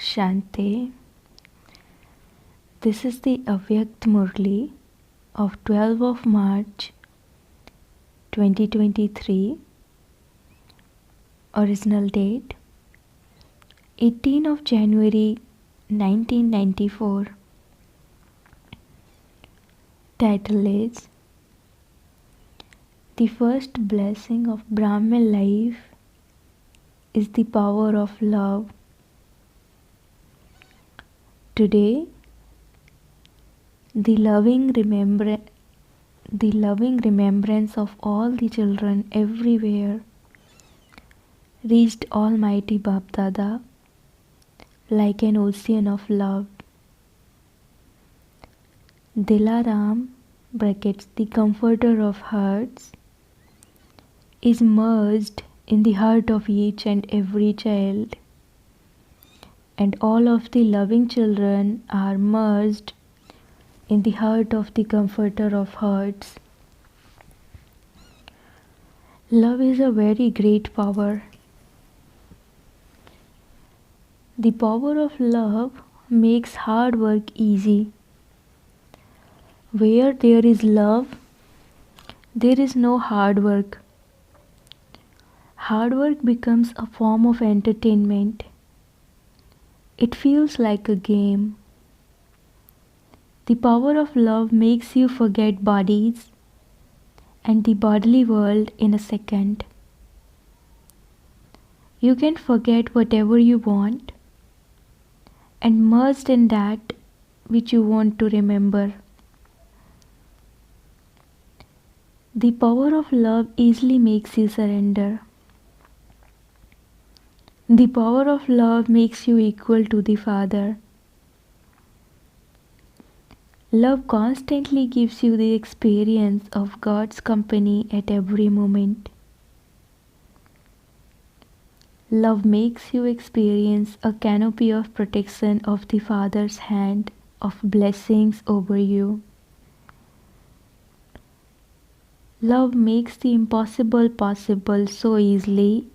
Shante. This is the Avyakt Murli of 12 of March 2023. Original date 18 of January 1994. Title is The first blessing of Brahmin life is the power of love. Today, the loving remembrance of all the children everywhere reached Almighty Bap Dada like an ocean of love. Dilaram brackets the comforter of hearts is merged in the heart of each and every child, and all of the loving children are merged in the heart of the comforter of hearts. Love is a very great power. The power of love makes hard work easy. Where there is love, there is no hard work. Hard work becomes a form of entertainment. It feels like a game. The power of love makes you forget bodies and the bodily world in a second. You can forget whatever you want and merged in that which you want to remember. The power of love easily makes you surrender. The power of love makes you equal to the Father. Love constantly gives you the experience of God's company at every moment. Love makes you experience a canopy of protection of the Father's hand of blessings over you. Love makes the impossible possible so easily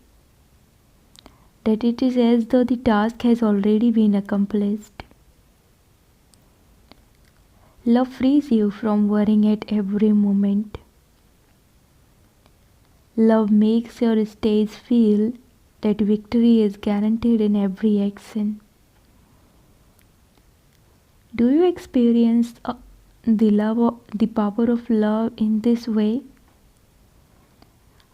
that it is as though the task has already been accomplished. Love frees you from worrying at every moment. Love makes your stage feel that victory is guaranteed in every action. Do you experience the power of love in this way?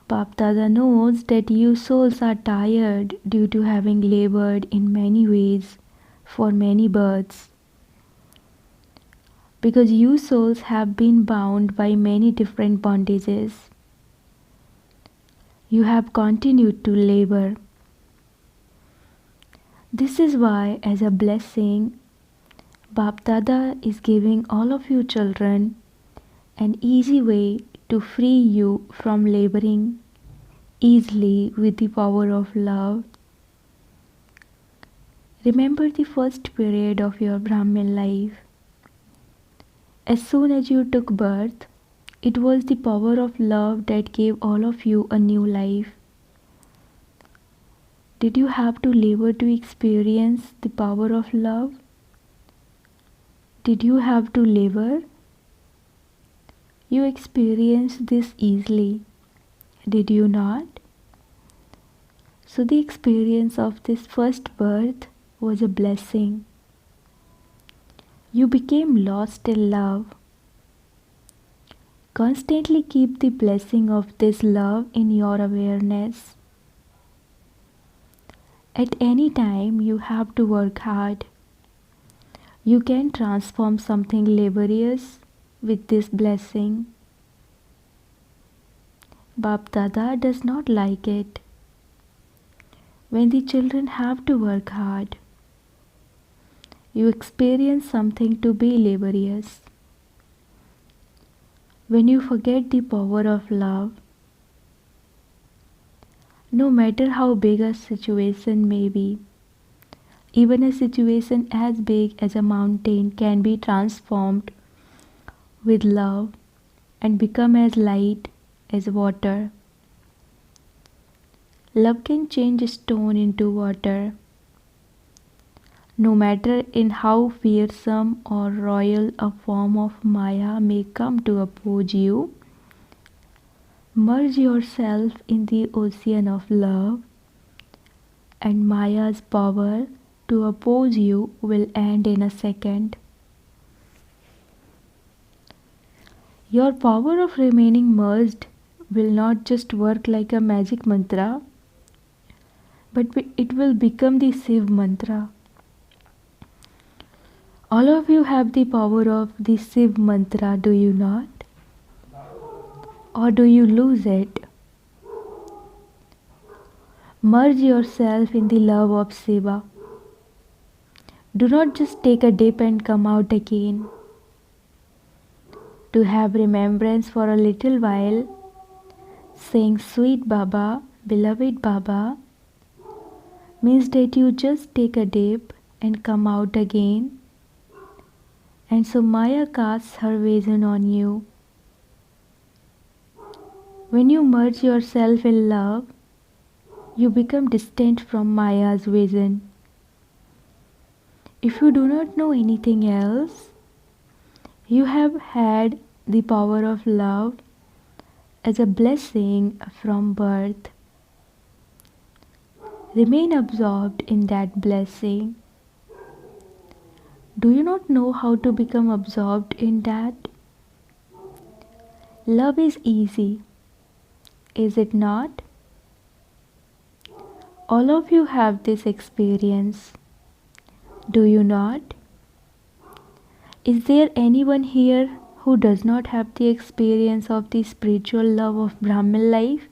Bap Dada knows that you souls are tired due to having labored in many ways for many births, because you souls have been bound by many different bondages. You have continued to labor. This is why, as a blessing, Bap Dada is giving all of you children an easy way to free you from laboring easily with the power of love. Remember the first period of your Brahmin life. As soon as you took birth, it was the power of love that gave all of you a new life. Did you have to labor to experience the power of love? Did you have to labor? You experienced this easily, did you not? So the experience of this first birth was a blessing. You became lost in love. Constantly keep the blessing of this love in your awareness. At any time you have to work hard. You can transform something laborious with this blessing. Bap Dada does not like it when the children have to work hard. You experience something to be laborious. When you forget the power of love, no matter how big a situation may be, even a situation as big as a mountain can be transformed with love and become as light as water. Love can change stone into water. No matter in how fearsome or royal a form of Maya may come to oppose you, merge yourself in the ocean of love, and Maya's power to oppose you will end in a second. Your power of remaining merged will not just work like a magic mantra, but it will become the Shiv mantra. All of you have the power of the Shiv mantra, do you not? Or do you lose it? Merge yourself in the love of Shiva. Do not just take a dip and come out again. To have remembrance for a little while, saying sweet Baba, beloved Baba, means that you just take a dip and come out again. And so Maya casts her vision on you. When you merge yourself in love, you become distant from Maya's vision. If you do not know anything else, you have had the power of love as a blessing from birth. Remain absorbed in that blessing. Do you not know how to become absorbed in that? Love is easy, is it not? All of you have this experience, do you not? Is there anyone here who does not have the experience of the spiritual love of Brahmin life?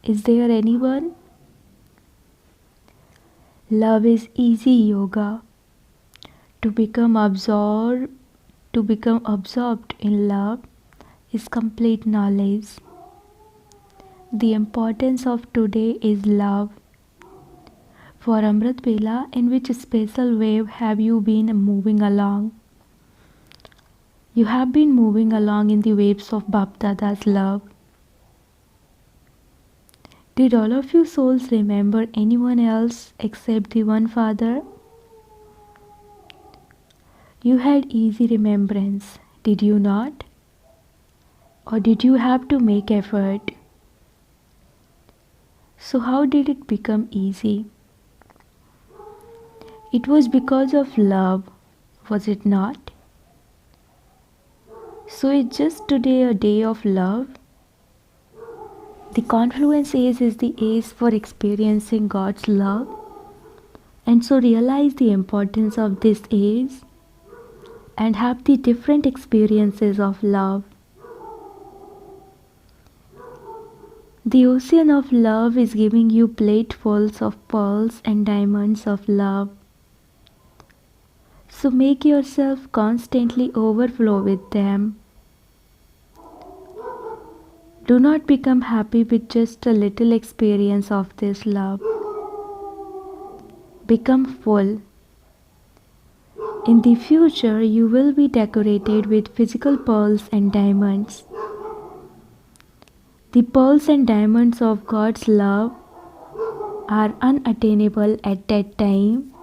Is there anyone? Love is easy yoga. To become absorbed in love is complete knowledge. The importance of today is love. For Amrit Vela, in which special wave have you been moving along? You have been moving along in the waves of Bap Dada's love. Did all of you souls remember anyone else except the one Father? You had easy remembrance, did you not? Or did you have to make effort? So how did it become easy? It was because of love, was it not? So is just today a day of love? The confluence age is the age for experiencing God's love, and so realize the importance of this age and have the different experiences of love. The ocean of love is giving you platefuls of pearls and diamonds of love. So make yourself constantly overflow with them. Do not become happy with just a little experience of this love. Become full. In the future, you will be decorated with physical pearls and diamonds. The pearls and diamonds of God's love are unattainable at that time.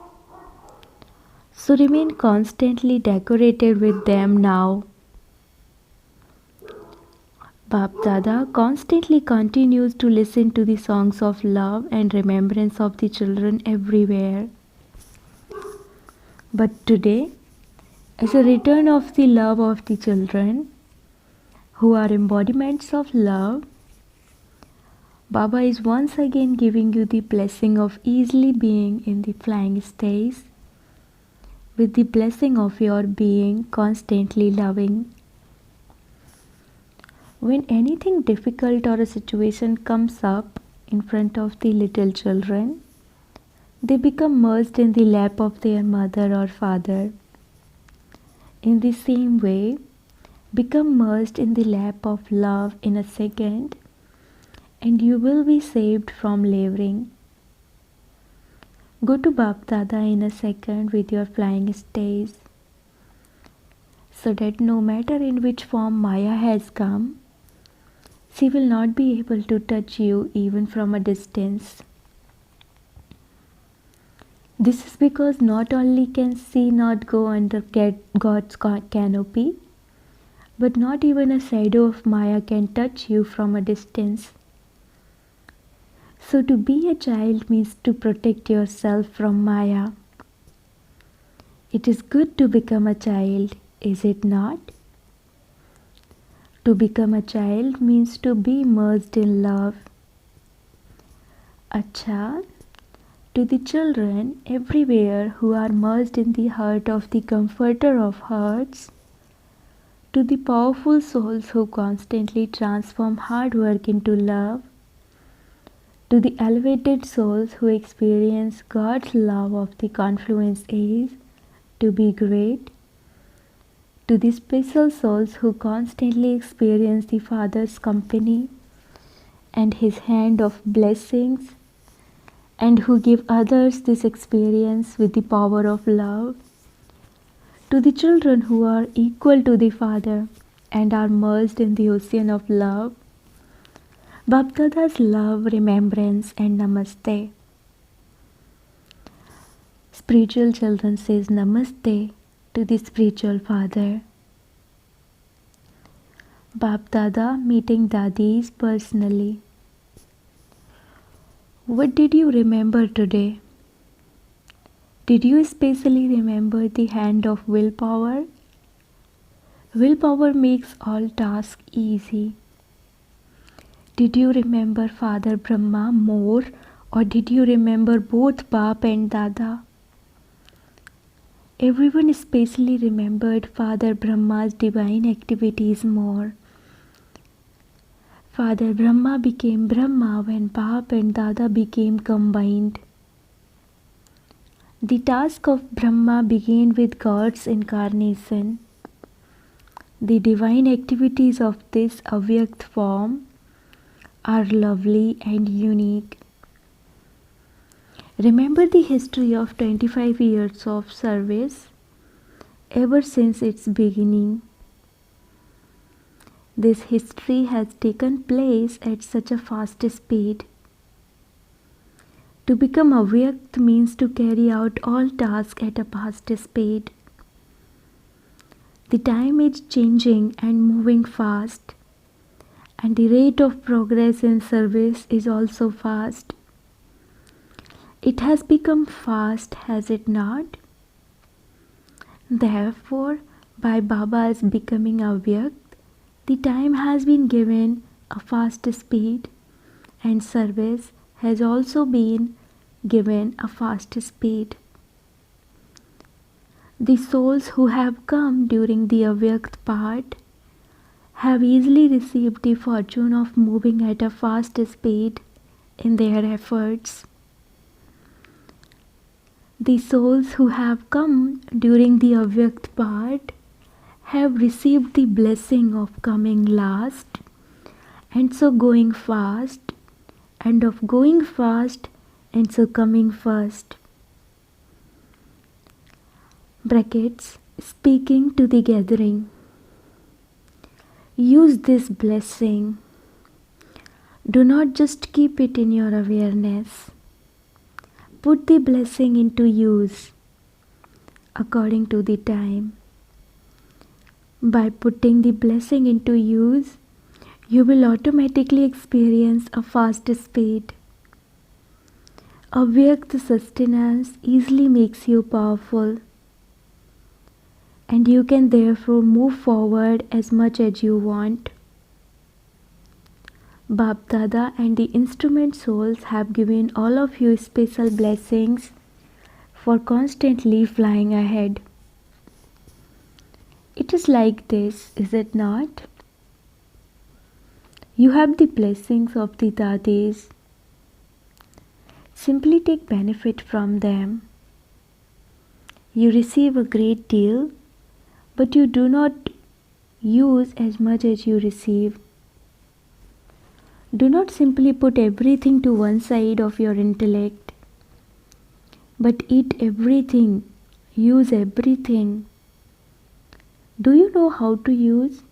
So remain constantly decorated with them now. Bap Dada constantly continues to listen to the songs of love and remembrance of the children everywhere. But today, as a return of the love of the children, who are embodiments of love, Baba is once again giving you the blessing of easily being in the flying stage, with the blessing of your being constantly loving. When anything difficult or a situation comes up in front of the little children, they become merged in the lap of their mother or father. In the same way, become merged in the lap of love in a second, and you will be saved from laboring. Go to Bap Dada in a second with your flying stage, so that no matter in which form Maya has come, she will not be able to touch you even from a distance. This is because not only can she not go under God's canopy, but not even a shadow of Maya can touch you from a distance. So to be a child means to protect yourself from Maya. It is good to become a child, is it not? To become a child means to be immersed in love. Acha, to the children everywhere who are immersed in the heart of the Comforter of Hearts, to the powerful souls who constantly transform hard work into love, to the elevated souls who experience God's love of the confluence is to be great, to the special souls who constantly experience the Father's company and His hand of blessings, and who give others this experience with the power of love, to the children who are equal to the Father and are immersed in the ocean of love, Bapdada's love, remembrance and namaste. Spiritual children says namaste to the spiritual father. Bapdada meeting dadis personally. What did you remember today? Did you especially remember the hand of willpower? Willpower makes all tasks easy. Did you remember Father Brahma more, or did you remember both Bap and Dada? Everyone especially remembered Father Brahma's divine activities more. Father Brahma became Brahma when Bap and Dada became combined. The task of Brahma began with God's incarnation. The divine activities of this avyakt form are lovely and unique. Remember the history of 25 years of service ever since its beginning. This history has taken place at such a fast speed. To become avyakt means to carry out all tasks at a fast speed. The time is changing and moving fast, and the rate of progress in service is also fast. It has become fast, has it not? Therefore, by Baba's becoming avyakt, the time has been given a fast speed, and service has also been given a fast speed. The souls who have come during the avyakt part have easily received the fortune of moving at a fast speed in their efforts. The souls who have come during the avyakt part have received the blessing of coming last, and so going fast, and of going fast, and so coming first. Brackets, speaking to the gathering. Use this blessing. Do not just keep it in your awareness. Put the blessing into use according to the time. By putting the blessing into use, you will automatically experience a fast speed. Avyakt sustenance easily makes you powerful, and you can therefore move forward as much as you want. Bap Dada and the instrument souls have given all of you special blessings for constantly flying ahead. It is like this, is it not? You have the blessings of the Dadis. Simply take benefit from them. You receive a great deal, but you do not use as much as you receive. Do not simply put everything to one side of your intellect, but eat everything, use everything. Do you know how to use?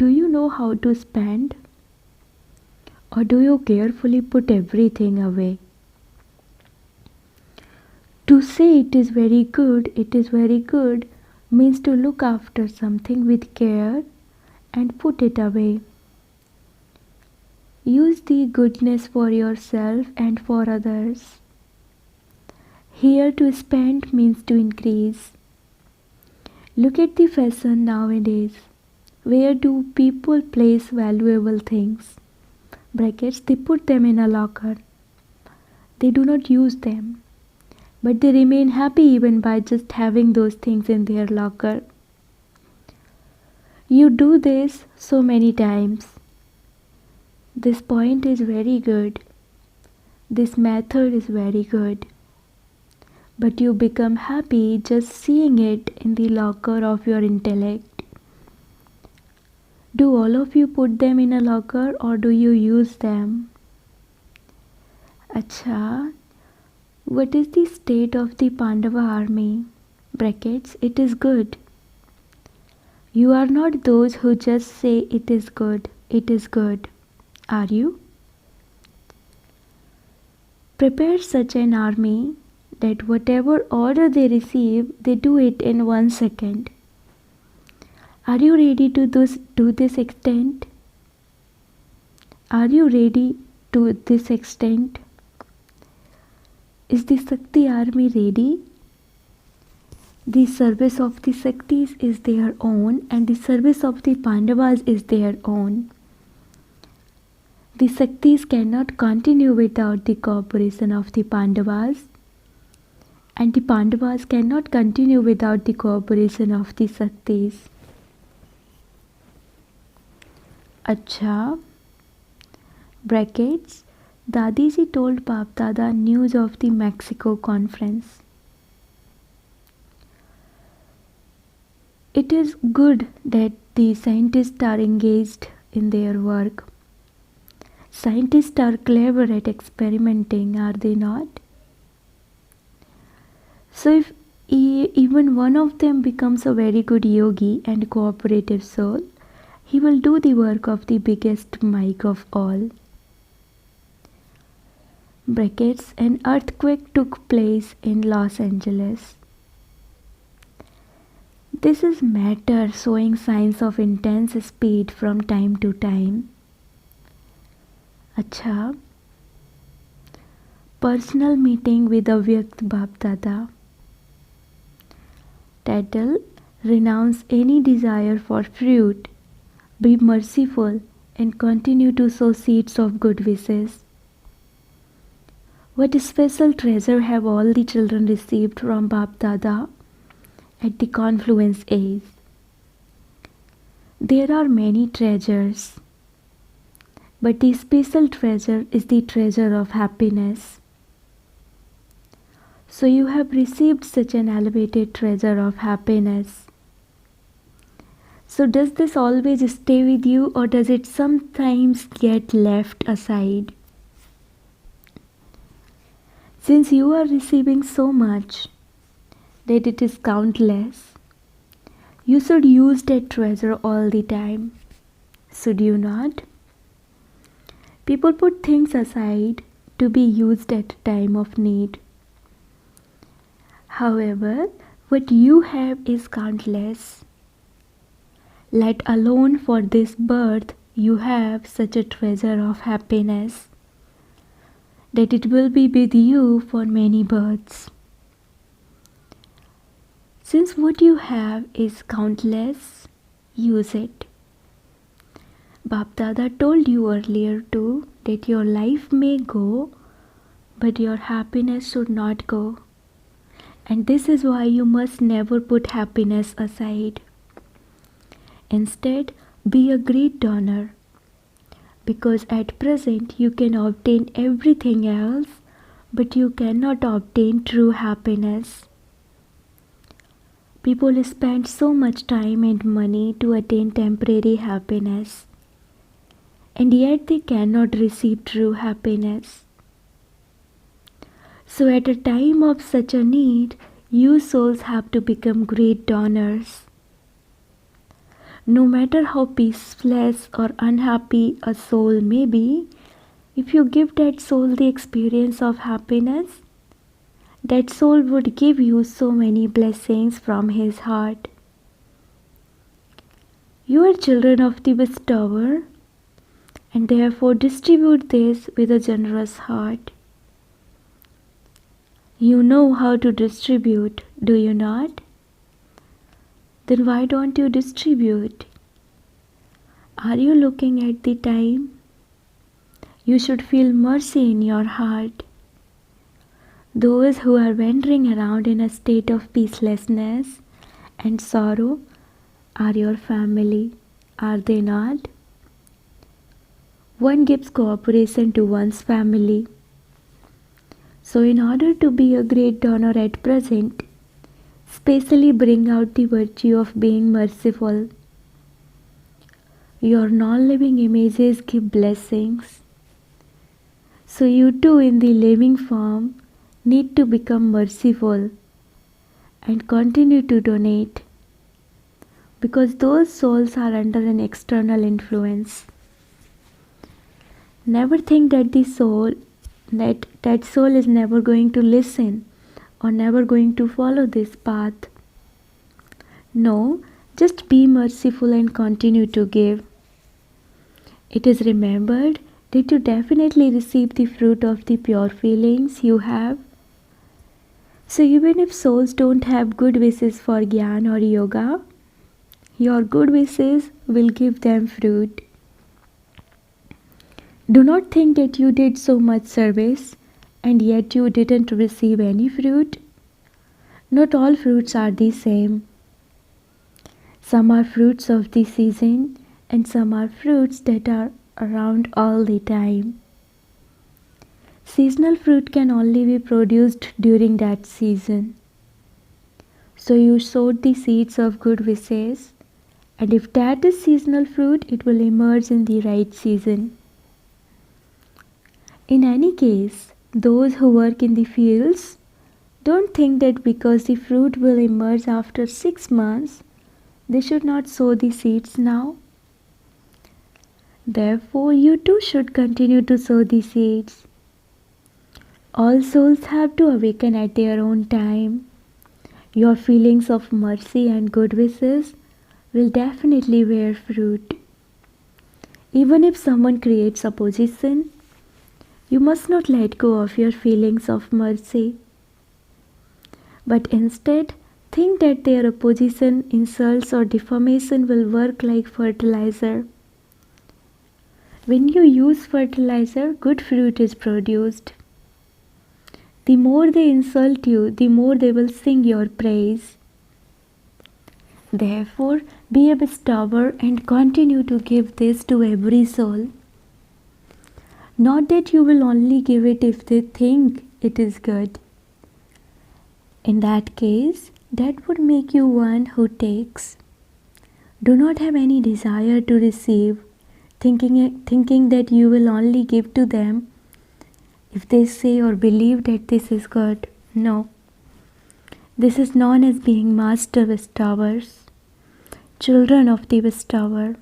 Do you know how to spend? Or do you carefully put everything away? To say it is very good, means to look after something with care and put it away. Use the goodness for yourself and for others. Here to spend means to increase. Look at the fashion nowadays. Where do people place valuable things? Brackets, they put them in a locker. They do not use them, but they remain happy even by just having those things in their locker. You do this so many times. This point is very good. This method is very good. But you become happy just seeing it in the locker of your intellect. Do all of you put them in a locker or do you use them? Acha, what is the state of the Pandava army? Brackets, it is good. You are not those who just say it is good, are you? Prepare such an army that whatever order they receive, they do it in 1 second. Are you ready to do this extent? Are you ready to this extent? Is the Shakti army ready? The service of the Shaktis is their own and the service of the Pandavas is their own. The Shaktis cannot continue without the cooperation of the Pandavas, and the Pandavas cannot continue without the cooperation of the Shaktis. Acha. Brackets, Dadiji told Bap Dada news of the Mexico conference. It is good that the scientists are engaged in their work. Scientists are clever at experimenting, are they not? So if even one of them becomes a very good yogi and cooperative soul, he will do the work of the biggest mic of all. Brackets, an earthquake took place in Los Angeles. This is matter showing signs of intense speed from time to time. Acha. Personal meeting with Avyakt Bap Dada. Title, renounce any desire for fruit, be merciful and continue to sow seeds of good wishes. What special treasure have all the children received from Bap Dada at the confluence age? There are many treasures, but the special treasure is the treasure of happiness. So you have received such an elevated treasure of happiness. So does this always stay with you or does it sometimes get left aside? Since you are receiving so much that it is countless, you should use that treasure all the time. Should you not? People put things aside to be used at a time of need. However, what you have is countless. Let alone for this birth you have such a treasure of happiness that it will be with you for many births. Since what you have is countless, use it. Bap Dada told you earlier too that your life may go, but your happiness should not go. And this is why you must never put happiness aside. Instead, be a great donor. Because at present you can obtain everything else, but you cannot obtain true happiness. People spend so much time and money to attain temporary happiness, and yet they cannot receive true happiness. So at a time of such a need, you souls have to become great donors. No matter how peaceless or unhappy a soul may be, If you give that soul the experience of happiness, that soul would give you so many blessings from his heart. You are children of the bestower, and therefore distribute this with a generous heart. You know how to distribute, do you not? Then why don't you distribute? Are you looking at the time? You should feel mercy in your heart. Those who are wandering around in a state of peacelessness and sorrow are your family, are they not? One gives cooperation to one's family. So in order to be a great donor at present, specially bring out the virtue of being merciful. Your non-living images give blessings. So you too in the living form need to become merciful and continue to donate, because those souls are under an external influence. Never think that that soul is never going to listen or never going to follow this path. No, just be merciful and continue to give. It is remembered that you definitely receive the fruit of the pure feelings you have. So even if souls don't have good wishes for Gyan or Yoga, your good wishes will give them fruit. Do not think that you did so much service and yet you didn't receive any fruit. Not all fruits are the same. Some are fruits of the season and some are fruits that are around all the time. Seasonal fruit can only be produced during that season. So you sowed the seeds of good wishes, and if that is seasonal fruit, it will emerge in the right season. In any case, those who work in the fields don't think that because the fruit will emerge after 6 months, they should not sow the seeds now. Therefore, you too should continue to sow the seeds. All souls have to awaken at their own time. Your feelings of mercy and good wishes will definitely bear fruit. Even if someone creates opposition, you must not let go of your feelings of mercy, but instead think that their opposition, insults or defamation will work like fertilizer. When you use fertilizer, good fruit is produced. The more they insult you, the more they will sing your praise. Therefore, be a bestower and continue to give this to every soul. Not that you will only give it if they think it is good. In that case, that would make you one who takes. Do not have any desire to receive, thinking that you will only give to them if they say or believe that this is good. No. This is known as being master bestowers, children of the bestower.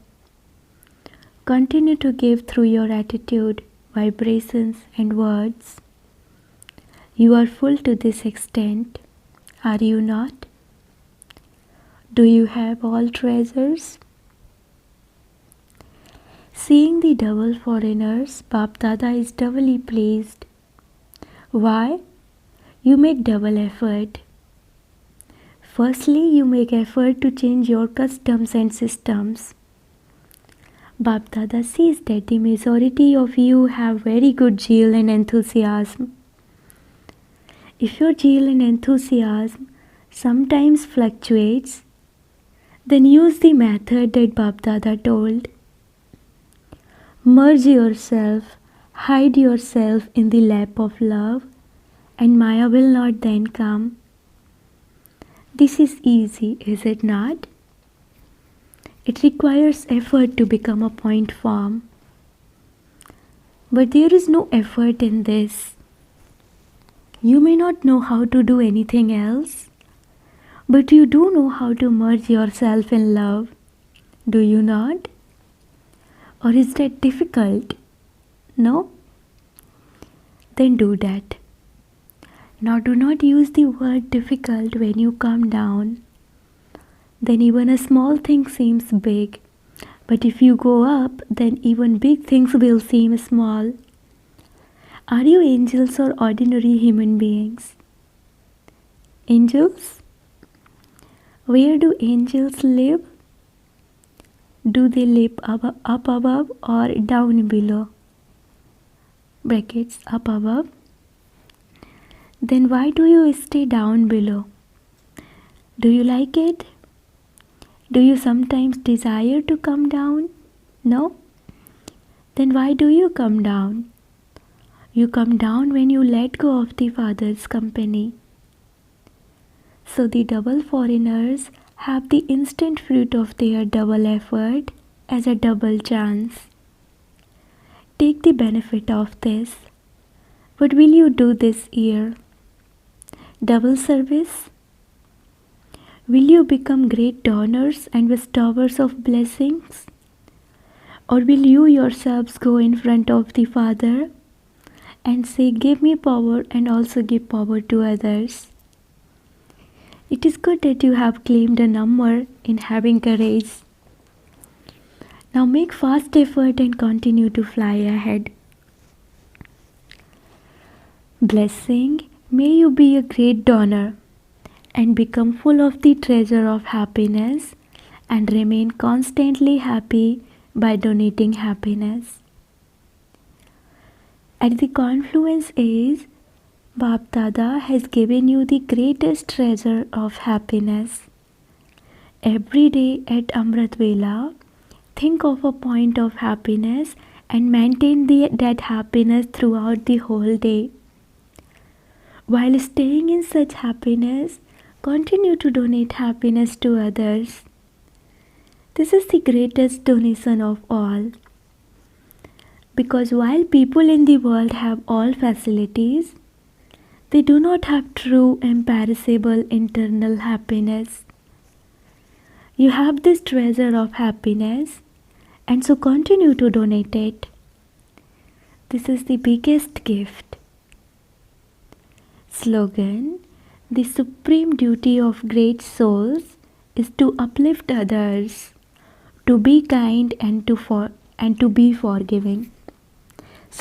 Continue to give through your attitude, vibrations and words. You are full to this extent, are you not? Do you have all treasures? Seeing the double foreigners, Bap Dada is doubly pleased. Why? You make double effort. Firstly, you make effort to change your customs and systems. Bap Dada sees that the majority of you have very good zeal and enthusiasm. If your zeal and enthusiasm sometimes fluctuates, then use the method that Bap Dada told. Merge yourself, hide yourself in the lap of love, and Maya will not then come. This is easy, is it not? It requires effort to become a point form. But there is no effort in this. You may not know how to do anything else, but you do know how to merge yourself in love. Do you not? Or is that difficult? No? then do that. Now do not use the word difficult when you come down. Then even a small thing seems big. But if you go up, then even big things will seem small. Are you angels or ordinary human beings? Angels? Where do angels live? Do they live up above or down below? Brackets up above. Then why do you stay down below? Do you like it? Do you sometimes desire to come down? No? Then why do you come down? You come down when you let go of the Father's company. So the double foreigners have the instant fruit of their double effort as a double chance. Take the benefit of this. What will you do this year? Double service? Will you become great donors and bestowers of blessings? Or will you yourselves go in front of the Father and say, "Give me power and also give power to others"? It is good that you have claimed a number in having courage. Now make fast effort and continue to fly ahead. Blessing, may you be a great donor and become full of the treasure of happiness and remain constantly happy by donating happiness. At the confluence age, Bap Dada has given you the greatest treasure of happiness. Every day at Amrit Vela, think of a point of happiness and maintain that happiness throughout the whole day. While staying in such happiness, continue to donate happiness to others. This is the greatest donation of all. Because while people in the world have all facilities, they do not have true, imperishable internal happiness. You have this treasure of happiness, and so continue to donate it. This is the biggest gift. Slogan: the supreme duty of great souls is to uplift others, to be kind and to be forgiving.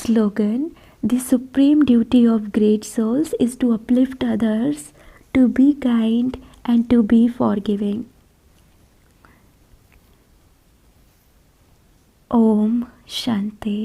Slogan: the supreme duty of great souls is to uplift others, to be kind and to be forgiving. Om Shanti.